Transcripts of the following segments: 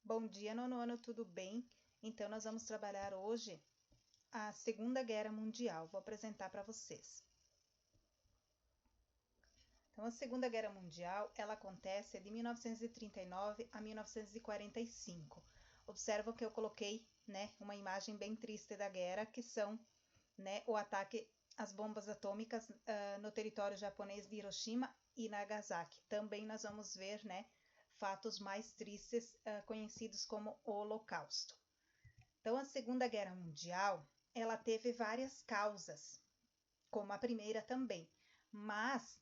Bom dia, nono ano, tudo bem? Então, nós vamos trabalhar hoje a Segunda Guerra Mundial. Vou apresentar para vocês. Então, a Segunda Guerra Mundial, ela acontece de 1939 a 1945. Observam que eu coloquei, uma imagem bem triste da guerra, que são, o ataque às bombas atômicas no território japonês de Hiroshima e Nagasaki. Também nós vamos ver, fatos mais tristes conhecidos como o Holocausto. Então, a Segunda Guerra Mundial, ela teve várias causas, como a primeira também, mas,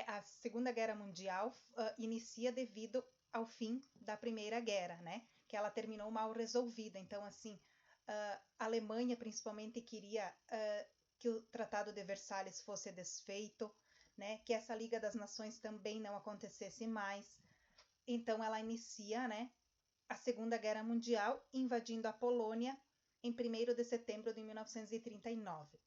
a Segunda Guerra Mundial inicia devido ao fim da Primeira Guerra, que ela terminou mal resolvida. Então, assim, a Alemanha principalmente queria que o Tratado de Versalhes fosse desfeito, que essa Liga das Nações também não acontecesse mais. Então, ela inicia, a Segunda Guerra Mundial invadindo a Polônia em 1º de setembro de 1939.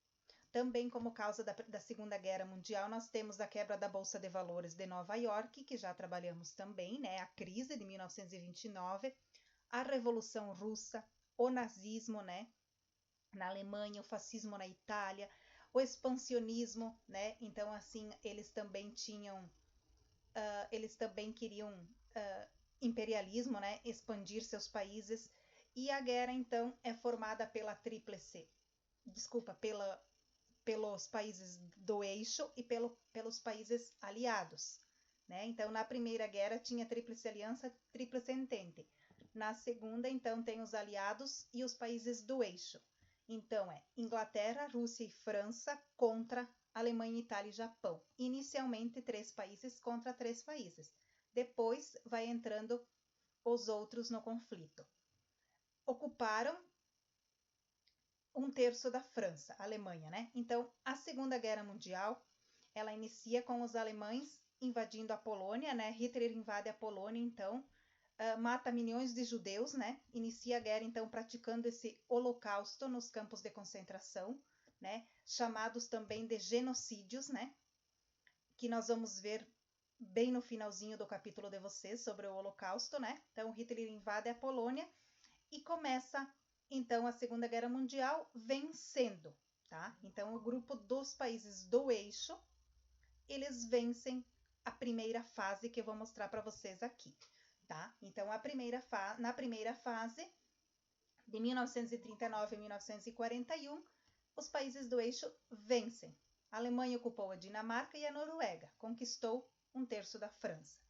Também como causa da Segunda Guerra Mundial, nós temos a quebra da Bolsa de Valores de Nova York, que já trabalhamos também, a crise de 1929, a Revolução Russa, o nazismo, na Alemanha, o fascismo na Itália, o expansionismo, Então, assim, eles também queriam imperialismo, expandir seus países. E a guerra, então, é formada pelos países do eixo e pelos países aliados, Então, na Primeira Guerra tinha Tríplice Aliança, Tríplice Entente. Na Segunda, então, tem os aliados e os países do eixo. Então, é Inglaterra, Rússia e França contra Alemanha, Itália e Japão. Inicialmente, 3 países contra 3 países. Depois, vai entrando os outros no conflito. Ocuparam 1/3 da França, a Alemanha, Então, a Segunda Guerra Mundial, ela inicia com os alemães invadindo a Polônia, Hitler invade a Polônia, então, mata milhões de judeus, Inicia a guerra, então, praticando esse holocausto nos campos de concentração, Chamados também de genocídios, Que nós vamos ver bem no finalzinho do capítulo de vocês sobre o holocausto, Então, Hitler invade a Polônia e começa, então, a Segunda Guerra Mundial vencendo, tá? Então, o grupo dos países do eixo, eles vencem a primeira fase que eu vou mostrar para vocês aqui. Tá? Então, na primeira fase, de 1939 a 1941, os países do eixo vencem. A Alemanha ocupou a Dinamarca e a Noruega, conquistou 1/3 da França.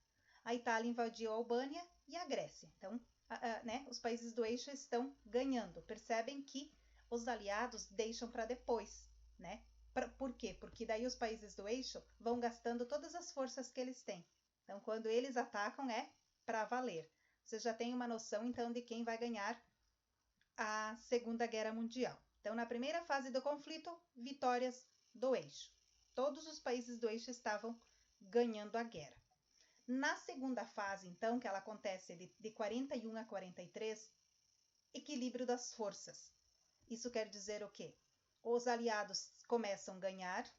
A Itália invadiu a Albânia e a Grécia. Então, os países do eixo estão ganhando. Percebem que os aliados deixam para depois, Por quê? Porque daí os países do eixo vão gastando todas as forças que eles têm. Então, quando eles atacam, para valer. Você já tem uma noção, então, de quem vai ganhar a Segunda Guerra Mundial. Então, na primeira fase do conflito, vitórias do eixo. Todos os países do eixo estavam ganhando a guerra. Na segunda fase, então, que ela acontece de 41 a 43, equilíbrio das forças. Isso quer dizer o quê? Os aliados começam a ganhar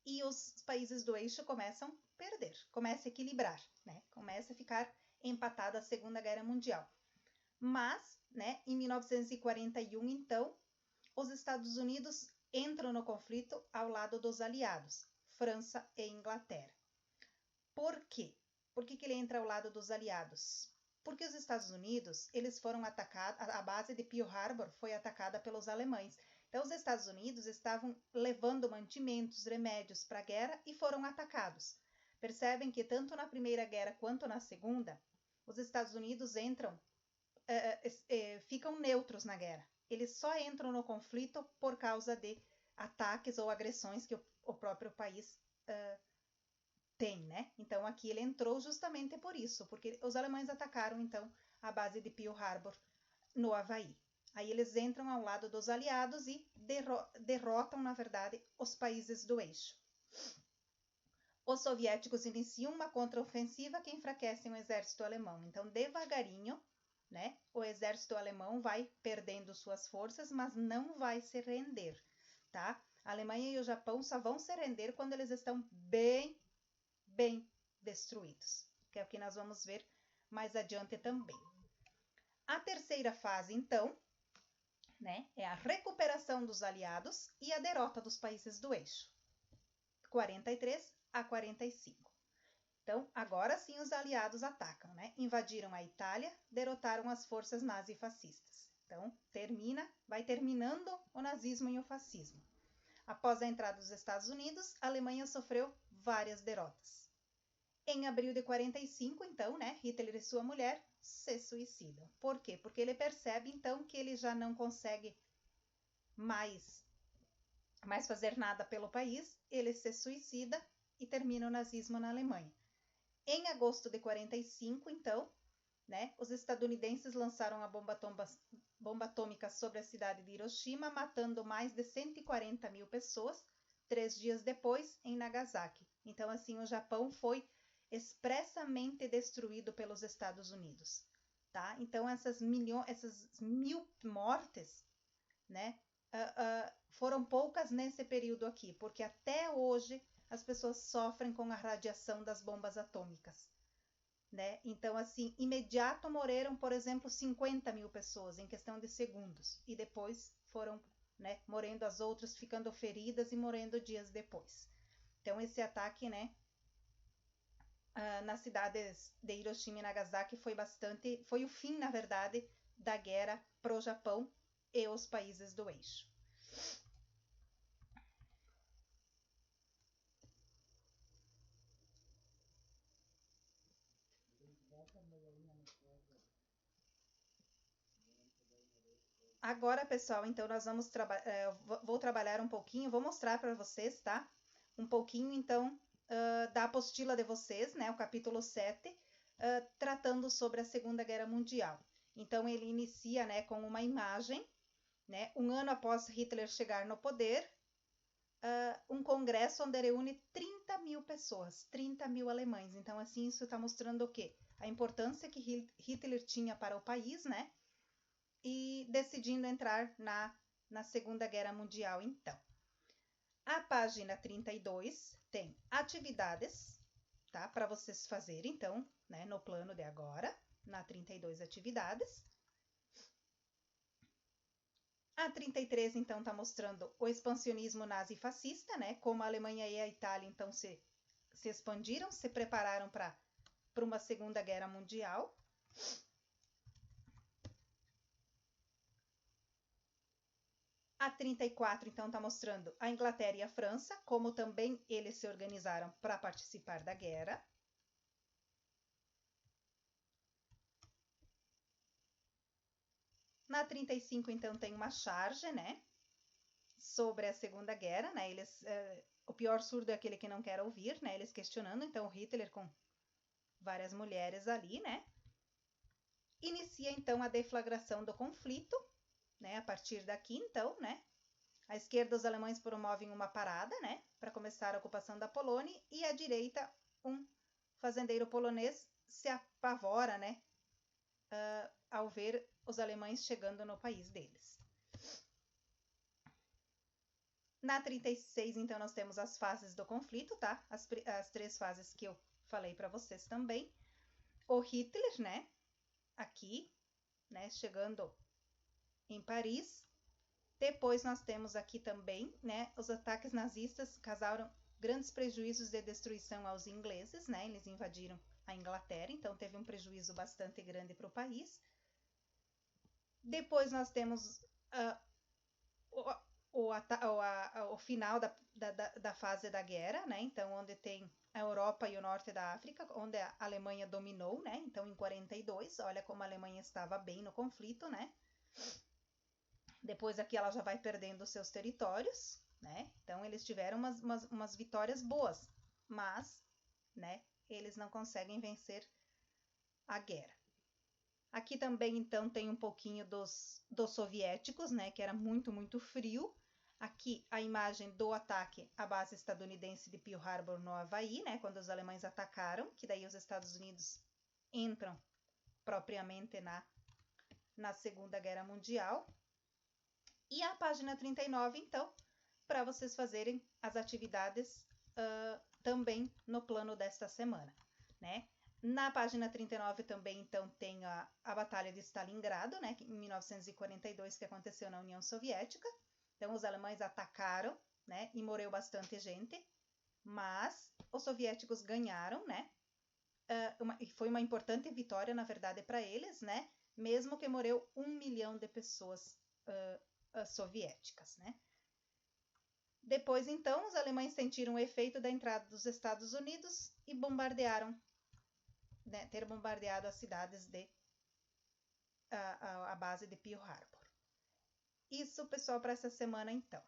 e os países do eixo começam a perder, começa a equilibrar, Começa a ficar empatada a Segunda Guerra Mundial. Mas, em 1941, então, os Estados Unidos entram no conflito ao lado dos aliados, França e Inglaterra. Por quê? Por que ele entra ao lado dos aliados? Porque os Estados Unidos, eles foram atacados, a base de Pearl Harbor foi atacada pelos alemães. Então, os Estados Unidos estavam levando mantimentos, remédios para a guerra e foram atacados. Percebem que tanto na Primeira Guerra quanto na Segunda, os Estados Unidos ficam neutros na guerra. Eles só entram no conflito por causa de ataques ou agressões que o próprio país tem, Então, aqui ele entrou justamente por isso, porque os alemães atacaram, então, a base de Pearl Harbor no Havaí. Aí eles entram ao lado dos aliados e derrotam, na verdade, os países do eixo. Os soviéticos iniciam uma contraofensiva que enfraquece o exército alemão. Então, devagarinho, o exército alemão vai perdendo suas forças, mas não vai se render, tá? A Alemanha e o Japão só vão se render quando eles estão bem destruídos, que é o que nós vamos ver mais adiante também. A terceira fase, então, né, é a recuperação dos aliados e a derrota dos países do eixo, 43 a 45. Então, agora sim os aliados atacam, né? Invadiram a Itália, derrotaram as forças nazifascistas. Então, vai terminando o nazismo e o fascismo. Após a entrada dos Estados Unidos, a Alemanha sofreu várias derrotas. Em abril de 45, então, né, Hitler e sua mulher se suicidam. Por quê? Porque ele percebe, então, que ele já não consegue mais fazer nada pelo país, ele se suicida e termina o nazismo na Alemanha. Em agosto de 45, então, né, os estadunidenses lançaram a bomba atômica sobre a cidade de Hiroshima, matando mais de 140 mil pessoas, 3 dias depois, em Nagasaki. Então, assim, o Japão foi expressamente destruído pelos Estados Unidos. Tá? Então, essas mil mortes, né, foram poucas nesse período aqui, porque até hoje as pessoas sofrem com a radiação das bombas atômicas, né? Então, assim, imediato morreram, por exemplo, 50 mil pessoas em questão de segundos, e depois foram, né, morrendo as outras, ficando feridas e morrendo dias depois. Então, esse ataque, né, nas cidades de Hiroshima e Nagasaki foi o fim, na verdade, da guerra pro Japão e os países do eixo. Agora, pessoal, então nós vamos vou trabalhar um pouquinho, vou mostrar para vocês, tá? Um pouquinho, então, da apostila de vocês, né? O capítulo 7, tratando sobre a Segunda Guerra Mundial. Então, ele inicia, né, com uma imagem, né? Um ano após Hitler chegar no poder, um congresso onde reúne 30 mil pessoas, 30 mil alemães. Então, assim, isso está mostrando o quê? A importância que Hitler tinha para o país, né? E decidindo entrar na Segunda Guerra Mundial, então. A página 32 tem atividades, tá? Para vocês fazerem, então, né, no plano de agora, na 32 atividades. A 33, então, está mostrando o expansionismo nazi-fascista, né? Como a Alemanha e a Itália, então, se expandiram, se prepararam para uma Segunda Guerra Mundial. A 34, então, está mostrando a Inglaterra e a França, como também eles se organizaram para participar da guerra. Na 35, então, tem uma charge, né, sobre a Segunda Guerra, né, o pior surdo é aquele que não quer ouvir, né, eles questionando, então, Hitler com várias mulheres ali, né, inicia, então, a deflagração do conflito, né, a partir daqui, então, né, à esquerda, os alemães promovem uma parada, né, para começar a ocupação da Polônia, e à direita, um fazendeiro polonês se apavora, né, ao ver os alemães chegando no país deles. Na 36, então, nós temos as fases do conflito, tá? As 3 fases que eu falei para vocês também. O Hitler, né, aqui, né, chegando em Paris. Depois nós temos aqui também, né, os ataques nazistas causaram grandes prejuízos de destruição aos ingleses, né, eles invadiram a Inglaterra, então teve um prejuízo bastante grande para o país. Depois nós temos o final da fase da guerra, né, então onde tem a Europa e o norte da África, onde a Alemanha dominou, né, então em 42, olha como a Alemanha estava bem no conflito, né. Depois aqui ela já vai perdendo seus territórios, né? Então eles tiveram umas vitórias boas, mas, né, eles não conseguem vencer a guerra. Aqui também, então, tem um pouquinho dos soviéticos, né, que era muito, muito frio. Aqui a imagem do ataque à base estadunidense de Pearl Harbor no Havaí, né, quando os alemães atacaram, que daí os Estados Unidos entram propriamente na Segunda Guerra Mundial. E a página 39, então, para vocês fazerem as atividades também no plano desta semana, né? Na página 39 também, então, tem a Batalha de Stalingrado, né, em 1942, que aconteceu na União Soviética. Então, os alemães atacaram, né, e morreu bastante gente, mas os soviéticos ganharam, né, e foi uma importante vitória, na verdade, para eles, né, mesmo que morreu 1 milhão de pessoas soviéticas, né. Depois, então, os alemães sentiram o efeito da entrada dos Estados Unidos e bombardearam, né, ter bombardeado as cidades de a base de Pearl Harbor. Isso, pessoal, para essa semana, então.